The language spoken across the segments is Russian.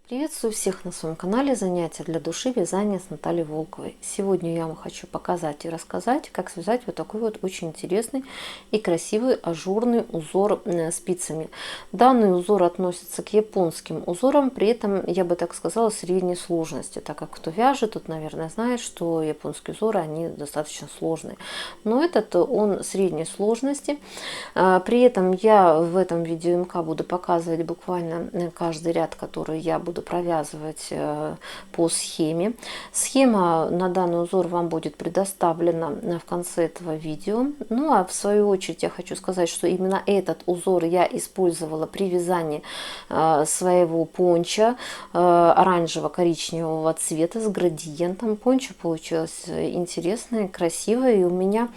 Приветствую всех на своем канале «Занятия для души. Вязание» с Натальей Волковой. Сегодня я вам хочу показать и рассказать, как связать вот такой вот очень интересный и красивый ажурный узор спицами. Данный узор относится к японским узорам, при этом, я бы так сказала, средней сложности, так как кто вяжет, тут, наверное, знает, что японские узоры, они достаточно сложные. Но этот он средней сложности. При этом я в этом видео МК буду показывать буквально каждый ряд, который я буду провязывать по схеме. Схема на данный узор вам будет предоставлена в конце этого видео. Ну а в свою очередь я хочу сказать, что именно этот узор я использовала при вязании своего пончо оранжево-коричневого цвета с градиентом. Пончо получилось интересное, красивое, и у меня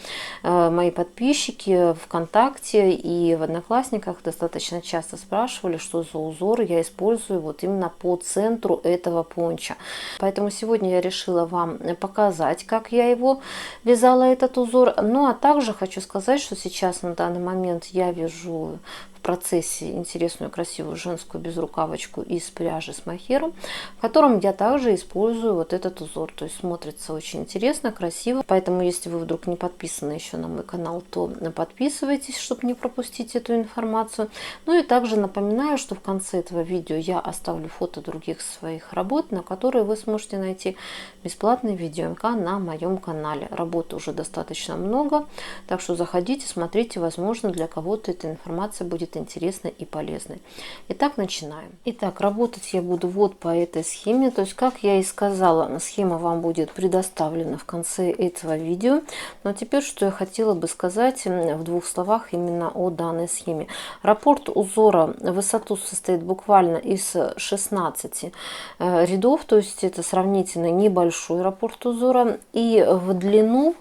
мои подписчики ВКонтакте и в Одноклассниках достаточно часто спрашивали, что за узор я использую вот именно по центру этого пончо. Поэтому сегодня я решила вам показать, как я его вязала, этот узор. Ну а также хочу сказать, что сейчас на данный момент я вяжу в процессе интересную красивую женскую безрукавочку из пряжи с мохером, в котором я также использую вот этот узор. То есть смотрится очень интересно, красиво. Поэтому если вы вдруг не подписаны еще на мой канал, то подписывайтесь, чтобы не пропустить эту информацию. Ну и также напоминаю, что в конце этого видео я оставлю фото других своих работ, на которые вы сможете найти бесплатный видео МК на моем канале. Работы уже достаточно много, так что заходите, смотрите, возможно, для кого-то эта информация будет интересной и полезной. Итак, начинаем. Итак, работать я буду вот по этой схеме. То есть, как я и сказала, схема вам будет предоставлена в конце этого видео. Но теперь, что я хотела бы сказать в двух словах именно о данной схеме. Раппорт узора в высоту состоит буквально из 16 рядов, то есть это сравнительно небольшой раппорт узора, и в длину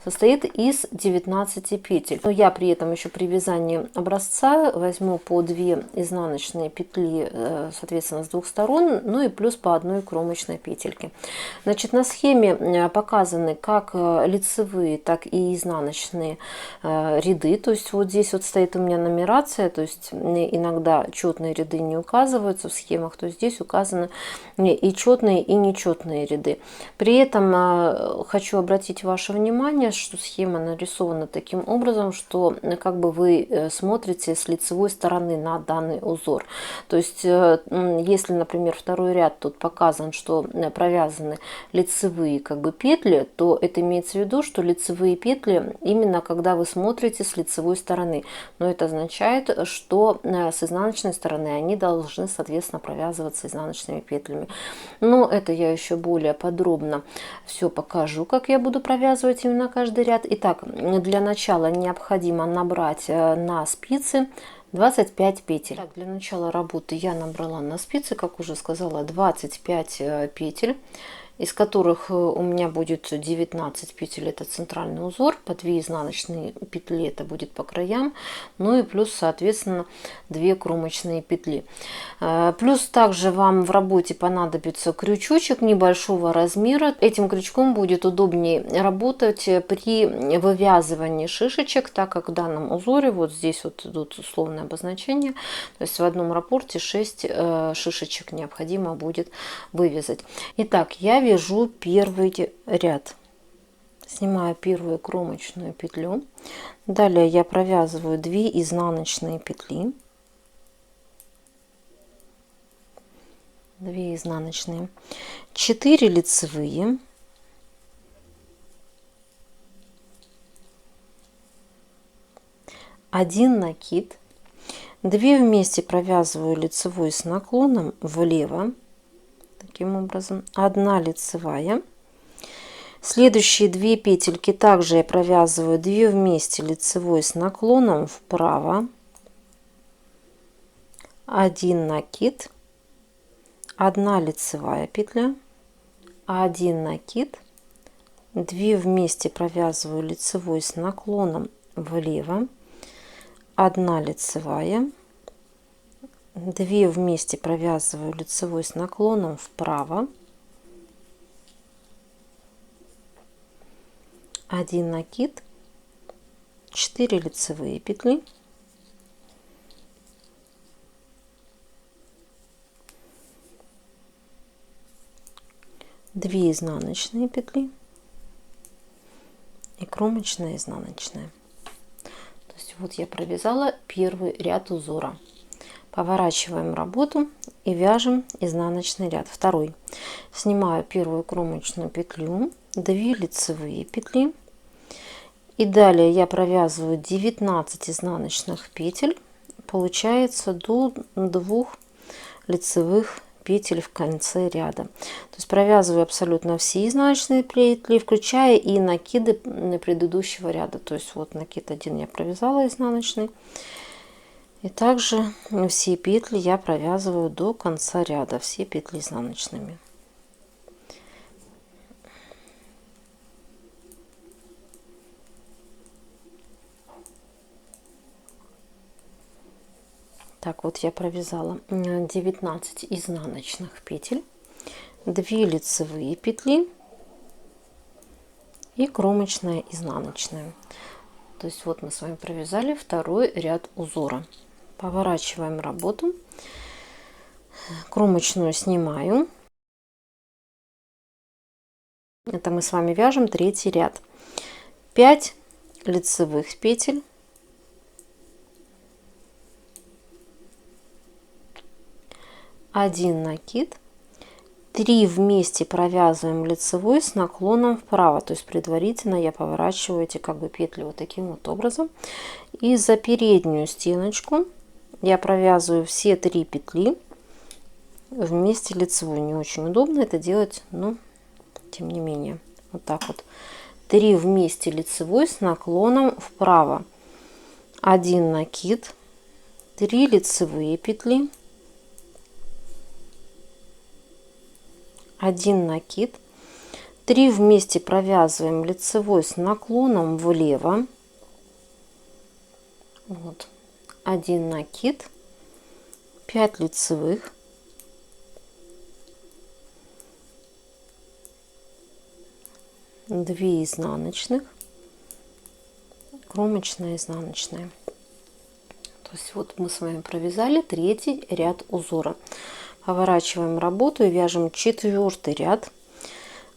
состоит из 19 петель. Но я при этом еще при вязании образца возьму по 2 изнаночные петли, соответственно, с двух сторон, ну и плюс по одной кромочной петельке. Значит, на схеме показаны как лицевые, так и изнаночные ряды. То есть вот здесь вот стоит у меня нумерация, то есть иногда четные ряды не указываются в схемах, то есть здесь указаны и четные, и нечетные ряды. При этом хочу обратить ваше внимание, что схема нарисована таким образом, что как бы вы смотрите с лицевой стороны на данный узор. То есть, если, например, второй ряд тут показан, что провязаны лицевые как бы петли, то это имеется в виду, что лицевые петли именно когда вы смотрите с лицевой стороны. Но это означает, что с изнаночной стороны они должны, соответственно, провязываться изнаночными петлями. Но это я еще более подробно все покажу, как я буду провязывать именно каждый ряд. Итак, для начала необходимо набрать на спицы 25 петель. Так, для начала работы я набрала на спицы, как уже сказала, 25 петель, из которых у меня будет 19 петель, это центральный узор, по 2 изнаночные петли это будет по краям, ну и плюс, соответственно, 2 кромочные петли. Плюс также вам в работе понадобится крючочек небольшого размера. Этим крючком будет удобнее работать при вывязывании шишечек, так как в данном узоре вот здесь вот идут условные обозначения, то есть в одном раппорте 6 шишечек необходимо будет вывязать. Итак, я вяжу первый ряд. Снимаю первую кромочную петлю. Далее я провязываю 2 изнаночные петли. 2 изнаночные, 4 лицевые, 1 накид, 2 вместе провязываю лицевой с наклоном влево, таким образом, 1 лицевая. Следующие 2 петельки также я провязываю 2 вместе лицевой с наклоном вправо, 1 накид, 1 лицевая петля, 1 накид, 2 вместе провязываю лицевой с наклоном влево, 1 лицевая, 2 вместе провязываю лицевой с наклоном вправо, 1 накид, 4 лицевые петли, 2 изнаночные петли и кромочная, изнаночная. То есть вот я провязала первый ряд узора. Поворачиваем работу и вяжем изнаночный ряд. Второй. Снимаю первую кромочную петлю, 2 лицевые петли. И далее я провязываю 19 изнаночных петель. Получается до 2 лицевых петель в конце ряда. То есть провязываю абсолютно все изнаночные петли, включая и накиды предыдущего ряда. То есть вот накид 1 я провязала изнаночный. И также все петли я провязываю до конца ряда, все петли изнаночными. Так, вот я провязала 19 изнаночных петель, 2 лицевые петли и кромочная, изнаночная. То есть вот мы с вами провязали второй ряд узора. Поворачиваем работу, кромочную снимаю. Это мы с вами вяжем третий ряд. 5 лицевых петель, 1 накид, 3 вместе провязываем лицевой с наклоном вправо, то есть предварительно я поворачиваю эти как бы петли вот таким вот образом. И за переднюю стеночку я провязываю все 3 петли вместе лицевой. Не очень удобно это делать, но тем не менее вот так вот. 3 вместе лицевой с наклоном вправо, 1 накид, 3 лицевые петли, 1 накид, 3 вместе провязываем лицевой с наклоном влево, вот, 1 накид, 5 лицевых, 2 изнаночных, кромочная, изнаночная. То есть вот мы с вами провязали третий ряд узора. Поворачиваем работу и вяжем четвертый ряд.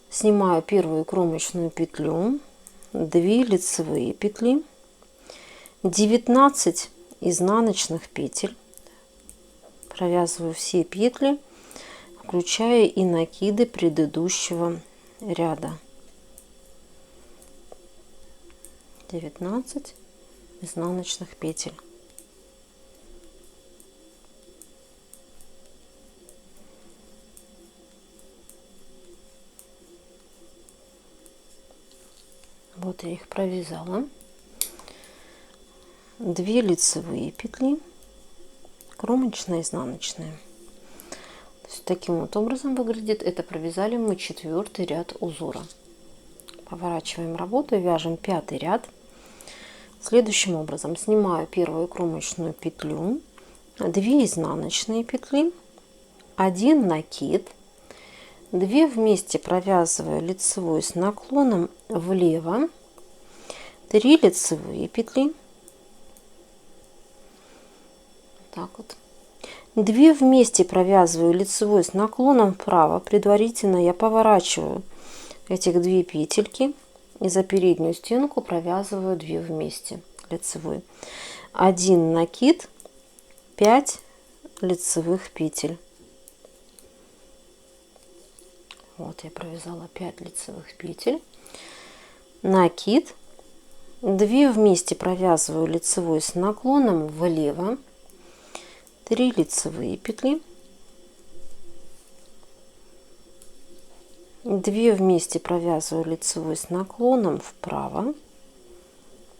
Снимаю первую кромочную петлю, 2 лицевые петли, 19 изнаночных петель. Провязываю все петли, включая и накиды предыдущего ряда. 19 изнаночных петель. Вот я их провязала. 2 лицевые петли, кромочная, изнаночная. То есть таким вот образом выглядит. Это провязали мы четвертый ряд узора. Поворачиваем работу и вяжем пятый ряд. Следующим образом снимаю первую кромочную петлю, 2 изнаночные петли, 1 накид, 2 вместе провязываю лицевой с наклоном влево, 3 лицевые петли, так вот, 2 вместе провязываю лицевой с наклоном вправо. Предварительно я поворачиваю этих 2 петельки и за переднюю стенку провязываю 2 вместе лицевой, 1 накид, 5 лицевых петель. Вот я провязала 5 лицевых петель, накид, 2 вместе провязываю лицевой с наклоном влево, 3 лицевые петли, 2 вместе провязываю лицевой с наклоном вправо,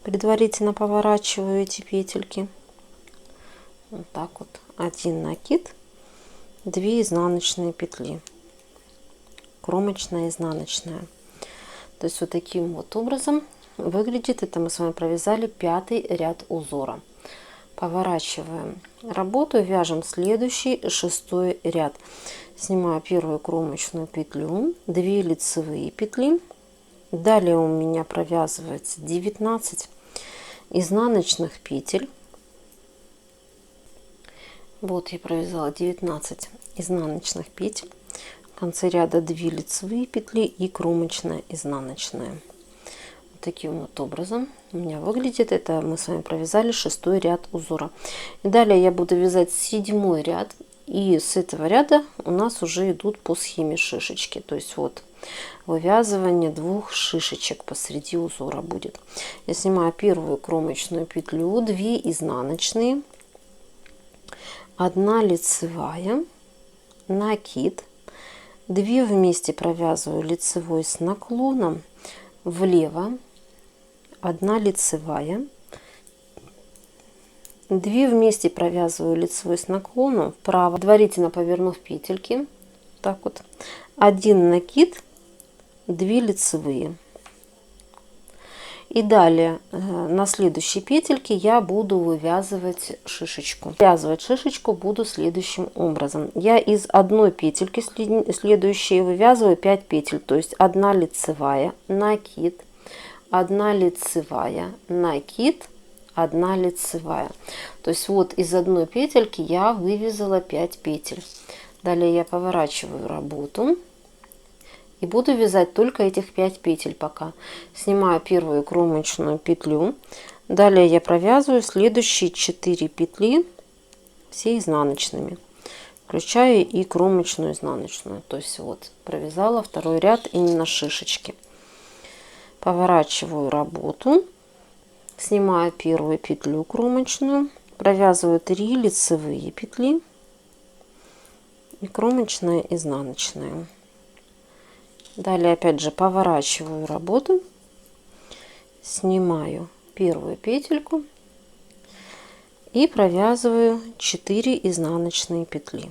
предварительно поворачиваю эти петельки, вот так вот, 1 накид, 2 изнаночные петли, кромочная, изнаночная. То есть вот таким вот образом выглядит. Это мы с вами провязали пятый ряд узора. Поворачиваем работу, вяжем следующий шестой ряд. Снимаю первую кромочную петлю, 2 лицевые петли, далее у меня провязывается 19 изнаночных петель. Вот я провязала 19 изнаночных петель, В конце ряда 2 лицевые петли и кромочная, изнаночная. Вот таким вот образом у меня выглядит. Это мы с вами провязали 6-й ряд узора. И далее я буду вязать 7-й ряд. И с этого ряда у нас уже идут по схеме шишечки. То есть вот вывязывание 2 шишечек посреди узора будет. Я снимаю первую кромочную петлю, 2 изнаночные, 1 лицевая, накид, 2 вместе провязываю лицевой с наклоном влево, 1 лицевая, 2 вместе провязываю лицевой с наклоном вправо, предварительно повернув петельки, так вот, 1 накид, 2 лицевые. И далее на следующей петельке я буду вывязывать шишечку. Вывязывать шишечку буду следующим образом. Я из одной петельки следующей вывязываю 5 петель, то есть 1 лицевая, накид, 1 лицевая, накид, 1 лицевая. То есть вот из одной петельки я вывязала 5 петель. Далее я поворачиваю работу и буду вязать только этих 5 петель пока. Снимаю первую кромочную петлю. Далее я провязываю следующие 4 петли все изнаночными, включая и кромочную изнаночную. То есть вот провязала 2-й ряд именно шишечки. Поворачиваю работу, снимаю первую петлю кромочную, провязываю 3 лицевые петли и кромочная, изнаночная. Далее опять же поворачиваю работу, снимаю первую петельку и провязываю 4 изнаночные петли.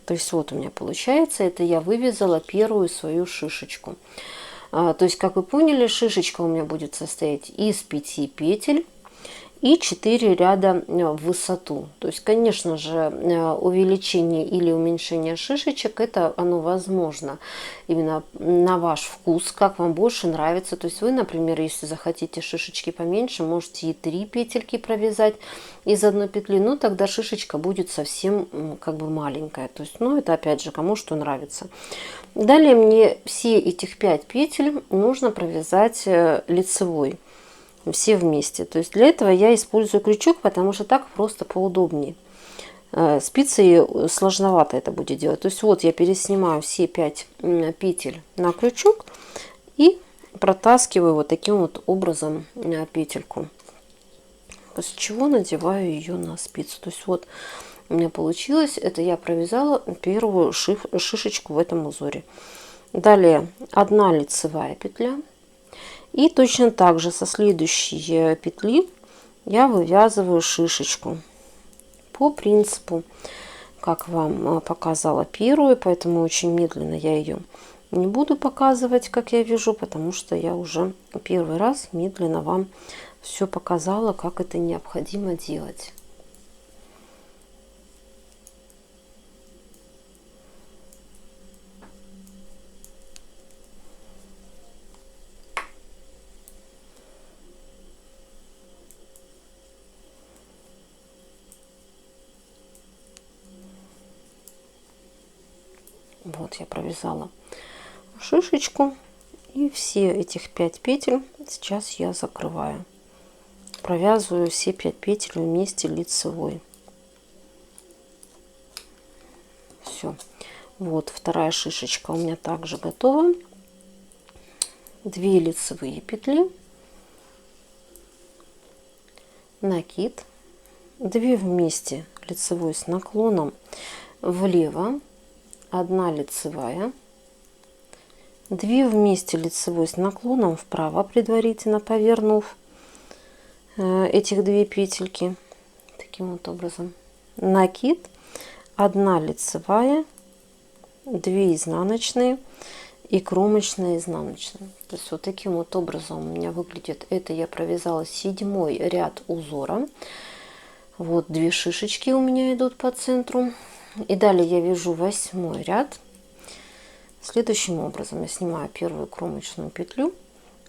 То есть вот у меня получается, это я вывязала первую свою шишечку. То есть, как вы поняли, шишечка у меня будет состоять из 5 петель и 4 ряда в высоту. То есть, конечно же, увеличение или уменьшение шишечек, это оно возможно именно на ваш вкус, как вам больше нравится. То есть вы, например, если захотите шишечки поменьше, можете и 3 петельки провязать из одной петли, но тогда шишечка будет совсем как бы маленькая. То есть, ну, это опять же кому что нравится. Далее мне все этих 5 петель нужно провязать лицевой. Все вместе. То есть для этого я использую крючок, потому что так просто поудобнее. Спицей сложновато это будет делать. То есть вот я переснимаю все 5 петель на крючок и протаскиваю вот таким вот образом петельку. После чего надеваю ее на спицу. То есть вот у меня получилось. Это я провязала первую шишечку в этом узоре. Далее 1 лицевая петля. И точно так же со следующей петли я вывязываю шишечку по принципу, как вам показала первую, поэтому очень медленно я ее не буду показывать, как я вяжу, потому что я уже первый раз медленно вам все показала, как это необходимо делать. Вот я провязала шишечку, и все этих 5 петель сейчас я закрываю. Провязываю все 5 петель вместе лицевой. Все. Вот вторая шишечка у меня также готова. 2 лицевые петли, накид, 2 вместе лицевой с наклоном влево, 1 лицевая, 2 вместе лицевой с наклоном вправо, предварительно повернув этих 2 петельки таким вот образом, накид, 1 лицевая, 2 изнаночные и кромочная, изнаночная. То есть вот таким вот образом у меня выглядит. Это я провязала 7-й ряд узора. Вот 2 шишечки у меня идут по центру. И далее я вяжу 8-й ряд. Следующим образом я снимаю первую кромочную петлю.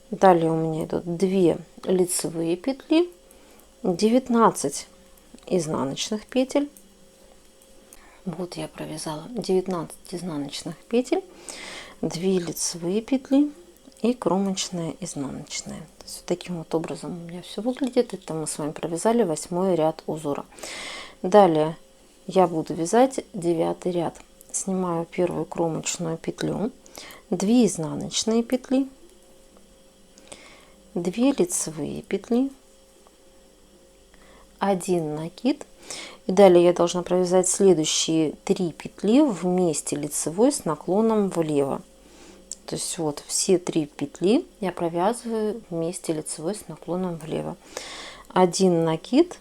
Далее у меня идут 2 лицевые петли, 19 изнаночных петель. Вот я провязала 19 изнаночных петель, 2 лицевые петли и кромочная изнаночная. То есть вот таким вот образом у меня все выглядит. Это мы с вами провязали 8 ряд узора. Далее я буду вязать 9 ряд. Снимаю первую кромочную петлю, 2 изнаночные петли, 2 лицевые петли, 1 накид. И далее я должна провязать следующие 3 петли вместе лицевой с наклоном влево. То есть вот все 3 петли я провязываю вместе лицевой с наклоном влево. 1 накид,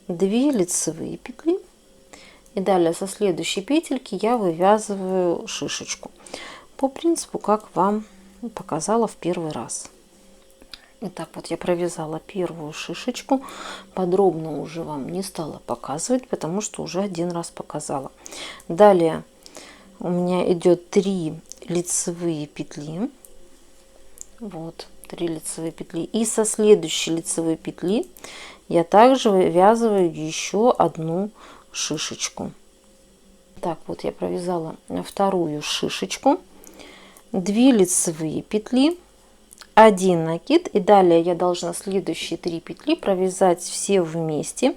2 лицевые петли. И далее со следующей петельки я вывязываю шишечку. По принципу, как вам показала в первый раз. Итак, вот я провязала первую шишечку. Подробно уже вам не стала показывать, потому что уже один раз показала. Далее у меня идет 3 лицевые петли. Вот 3 лицевые петли. И со следующей лицевой петли я также вывязываю еще одну шишечку. Так, вот я провязала вторую шишечку, 2 лицевые петли, 1 накид, и далее я должна следующие 3 петли провязать все вместе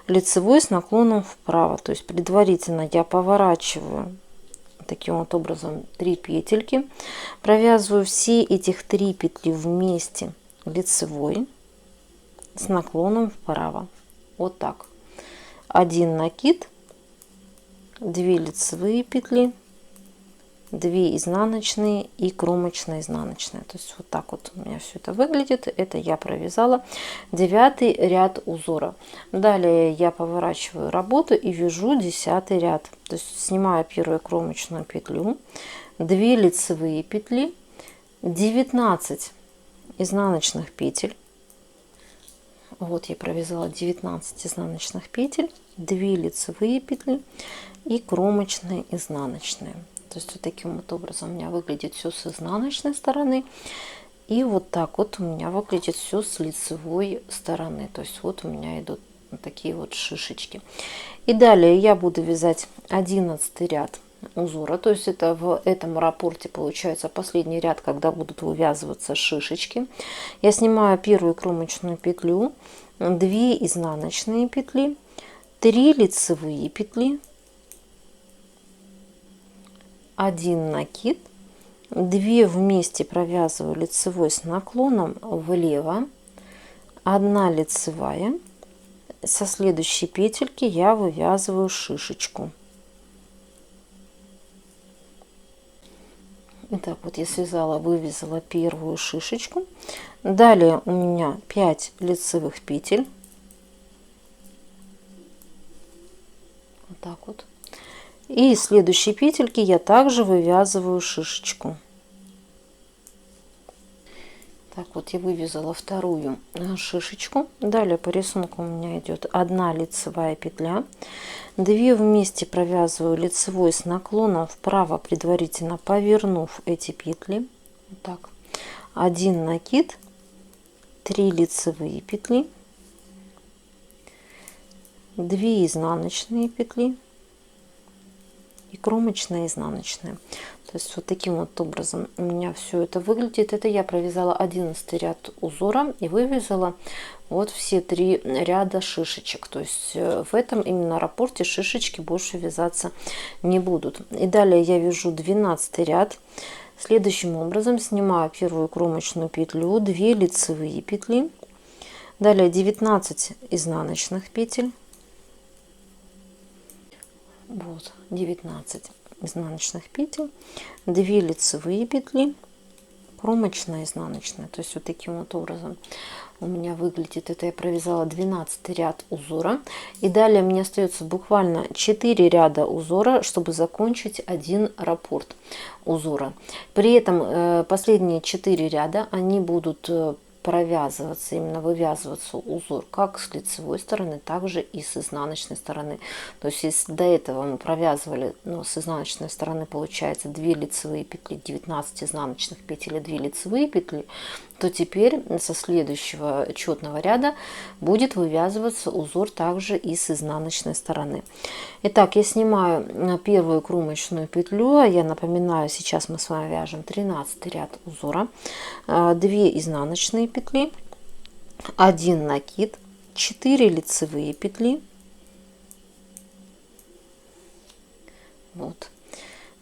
лицевой с наклоном вправо. То есть предварительно я поворачиваю таким вот образом 3 петельки, провязываю все этих 3 петли вместе лицевой с наклоном вправо. Вот так. 1 накид, 2 лицевые петли, 2 изнаночные и кромочная изнаночная. То есть вот так вот у меня все это выглядит. Это я провязала 9 ряд узора. Далее я поворачиваю работу и вяжу 10 ряд. То есть снимаю первую кромочную петлю, 2 лицевые петли, 19 изнаночных петель. Вот я провязала 19 изнаночных петель, 2 лицевые петли и кромочная изнаночная. То есть вот таким вот образом у меня выглядит все с изнаночной стороны. И вот так вот у меня выглядит все с лицевой стороны. То есть вот у меня идут вот такие вот шишечки. И далее я буду вязать 11 ряд узора. То есть это в этом раппорте получается последний ряд, когда будут вывязываться шишечки. Я снимаю первую кромочную петлю, 2 изнаночные петли, 3 лицевые петли, 1 накид, 2 вместе провязываю лицевой с наклоном влево, 1 лицевая, со следующей петельки я вывязываю шишечку. Итак, вот я связала, вывязала первую шишечку. Далее у меня 5 лицевых петель. Вот так вот. И из следующей петельки я также вывязываю шишечку. Так, вот я вывязала вторую шишечку. Далее по рисунку у меня идет 1 лицевая петля. 2 вместе провязываю лицевой с наклоном вправо, предварительно повернув эти петли. Вот так. 1 накид, 3 лицевые петли, 2 изнаночные петли и кромочная изнаночная. То есть вот таким вот образом у меня все это выглядит. Это я провязала 11 ряд узора и вывязала вот все 3 ряда шишечек. То есть в этом именно раппорте шишечки больше вязаться не будут. И далее я вяжу 12 ряд. Следующим образом снимаю первую кромочную петлю, 2 лицевые петли, далее 19 изнаночных петель. Вот 19 изнаночных петель, 2 лицевые петли, кромочная изнаночная. То есть вот таким вот образом у меня выглядит. Это я провязала 12 ряд узора. И далее мне остается буквально 4 ряда узора, чтобы закончить один раппорт узора. При этом последние 4 ряда они будут провязываться, именно вывязываться узор как с лицевой стороны, так же и с изнаночной стороны. То есть если до этого мы провязывали, но с изнаночной стороны получается 2 лицевые петли, 19 изнаночных петель и 2 лицевые петли, то теперь со следующего четного ряда будет вывязываться узор также и с изнаночной стороны. Итак, я снимаю первую кромочную петлю. Я напоминаю, сейчас мы с вами вяжем 13 ряд узора. 2 изнаночные петли, 1 накид, 4 лицевые петли, вот.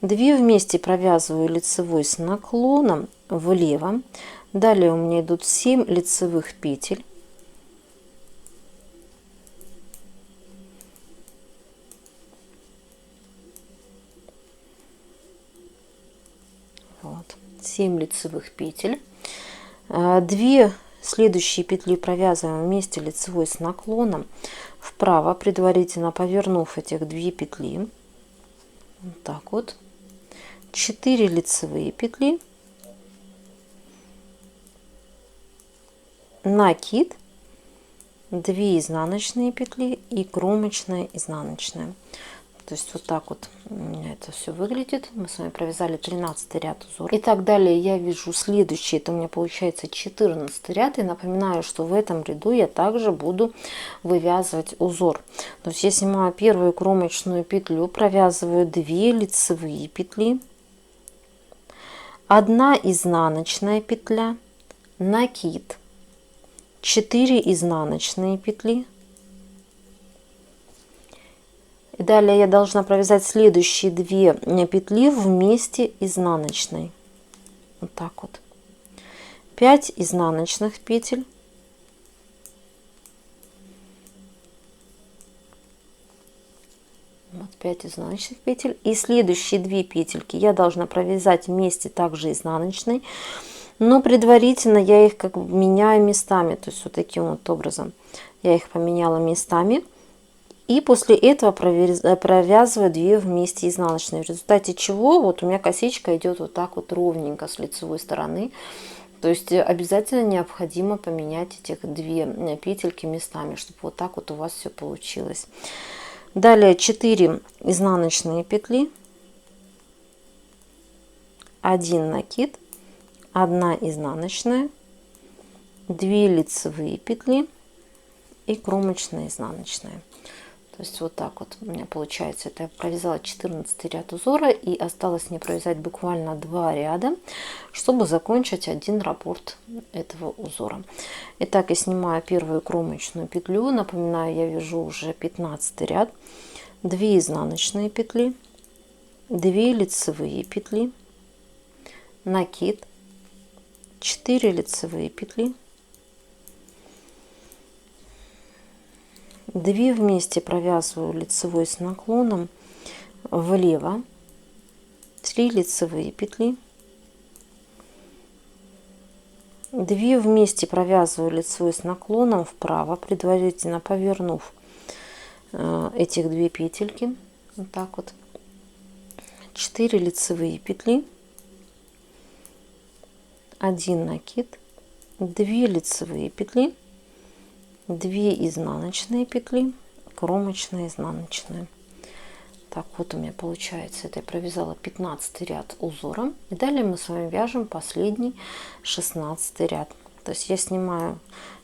2 вместе провязываю лицевой с наклоном влево. Далее у меня идут 7 лицевых петель. Вот. 7 лицевых петель. 2 следующие петли провязываем вместе лицевой с наклоном вправо, предварительно повернув этих 2 петли. Вот так вот. 4 лицевые петли, накид, 2 изнаночные петли и кромочная изнаночная. То есть вот так вот у меня это все выглядит. Мы с вами провязали 13 ряд узора. И так далее я вяжу следующий. Это у меня получается 14 ряд. И напоминаю, что в этом ряду я также буду вывязывать узор. То есть я снимаю первую кромочную петлю, провязываю 2 лицевые петли, 1 изнаночная петля, накид, 4 изнаночные петли. И далее я должна провязать следующие 2 петли вместе изнаночной. Вот так вот. 5 изнаночных петель. Вот 5 изнаночных петель. И следующие 2 петельки я должна провязать вместе также изнаночной. Но предварительно я их как бы меняю местами. То есть вот таким вот образом я их поменяла местами. И после этого провязываю 2 вместе изнаночные, в результате чего вот у меня косичка идет вот так вот ровненько с лицевой стороны. То есть обязательно необходимо поменять этих 2 петельки местами, чтобы вот так вот у вас все получилось. Далее 4 изнаночные петли, 1 накид, 1 изнаночная, 2 лицевые петли и кромочная изнаночная. То есть вот так вот у меня получается. Это я провязала 14 ряд узора и осталось мне провязать буквально 2 ряда, чтобы закончить один раппорт этого узора. Итак, я снимаю первую кромочную петлю. Напоминаю, я вяжу уже 15 ряд. 2 изнаночные петли, 2 лицевые петли, накид, 4 лицевые петли, 2 вместе провязываю лицевой с наклоном влево, 3 лицевые петли, 2 вместе провязываю лицевой с наклоном вправо, предварительно повернув этих 2 петельки, вот так вот, 4 лицевые петли, 1 накид, 2 лицевые петли, 2 изнаночные петли, кромочная изнаночная. Так вот у меня получается, это я провязала 15 ряд узора. И далее мы с вами вяжем последний 16 ряд. То есть я снимаю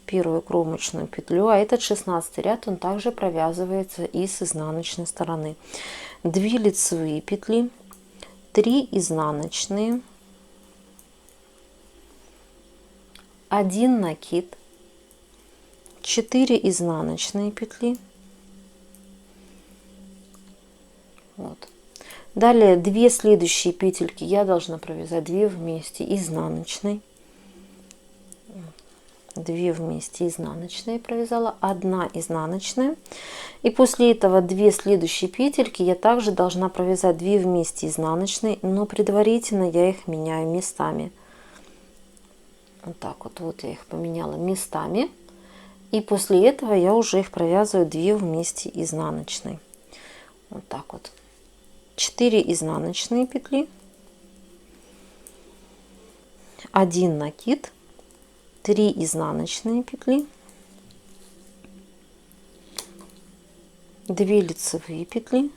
первую кромочную петлю, а этот 16 ряд он также провязывается и с изнаночной стороны. 2 лицевые петли, 3 изнаночные, 1 накид, 4 изнаночные петли. Вот. Далее 2 следующие петельки я должна провязать 2 вместе изнаночной, 2 вместе изнаночные провязала, 1 изнаночная, и после этого 2 следующие петельки я также должна провязать 2 вместе изнаночной, но предварительно я их меняю местами. Вот так вот, вот я их поменяла местами. И после этого я уже их провязываю 2 вместе изнаночной. Вот так вот. 4 изнаночные петли, 1 накид, 3 изнаночные петли, 2 лицевые петли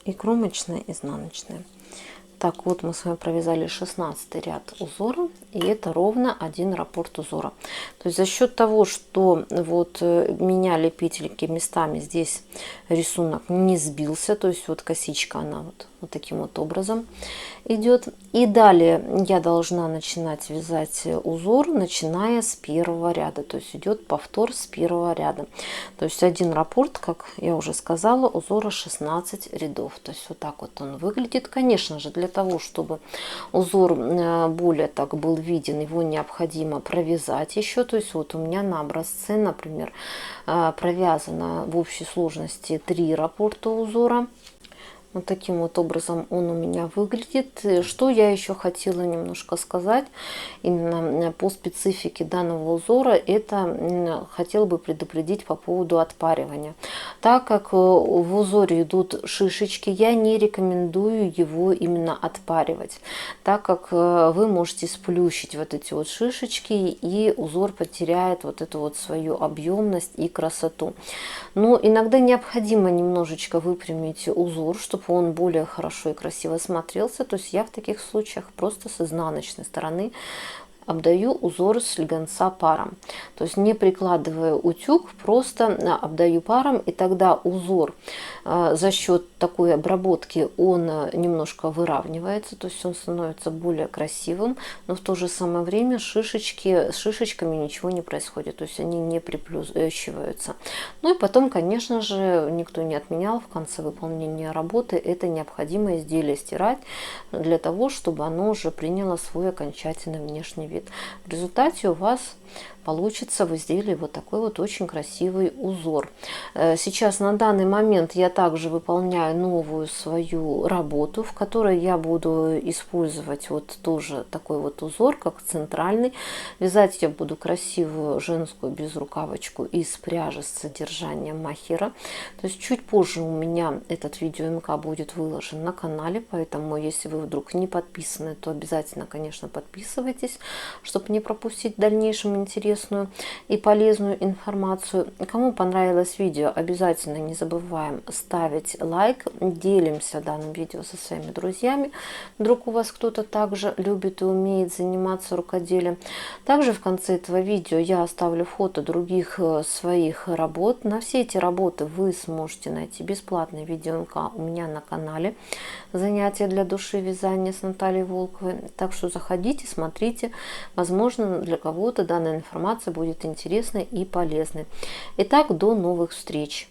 и кромочная изнаночная. Так, вот мы с вами провязали 16 ряд узора, и это ровно один раппорт узора. То есть за счет того, что вот меняли петельки местами, здесь рисунок не сбился, то есть вот косичка, она вот таким вот образом идет. И далее я должна начинать вязать узор, начиная с первого ряда, то есть идет повтор с первого ряда. То есть один раппорт, как я уже сказала, узора 16 рядов. То есть вот так вот он выглядит. Конечно же, для того, чтобы узор более так был виден, его необходимо провязать еще. То есть вот у меня на образце, например, провязано в общей сложности 3 раппорта узора. Вот таким вот образом он у меня выглядит. Что я еще хотела немножко сказать именно по специфике данного узора, это хотела бы предупредить по поводу отпаривания. Так как в узоре идут шишечки, я не рекомендую его именно отпаривать, так как вы можете сплющить вот эти вот шишечки, и узор потеряет вот эту вот свою объемность и красоту. Но иногда необходимо немножечко выпрямить узор, чтобы он более хорошо и красиво смотрелся. То есть я в таких случаях просто с изнаночной стороны обдаю узор слегонца паром. То есть не прикладывая утюг, просто обдаю паром, и тогда узор за счет такой обработки он немножко выравнивается, то есть он становится более красивым, но в то же самое время с шишечками ничего не происходит, то есть они не приплющиваются. Ну и потом, конечно же, никто не отменял в конце выполнения работы это необходимо изделие стирать для того, чтобы оно уже приняло свой окончательный внешний вид. В результате у вас получится в изделии вот такой вот очень красивый узор. Сейчас на данный момент я также выполняю новую свою работу, в которой я буду использовать вот тоже такой вот узор, как центральный. Вязать я буду красивую женскую безрукавочку из пряжи с содержанием махера. То есть чуть позже у меня этот видео МК будет выложен на канале, поэтому если вы вдруг не подписаны, то обязательно, конечно, подписывайтесь, чтобы не пропустить в дальнейшем интересную и полезную информацию. Кому понравилось видео, обязательно не забываем ставить лайк, делимся данным видео со своими друзьями, вдруг у вас кто-то также любит и умеет заниматься рукоделием. Также в конце этого видео я оставлю фото других своих работ. На все эти работы вы сможете найти бесплатное видео МК у меня на канале «Занятия для души. Вязание» с Натальей Волковой. Так что заходите, смотрите. Возможно, для кого-то данная информация будет интересной и полезной. Итак, до новых встреч!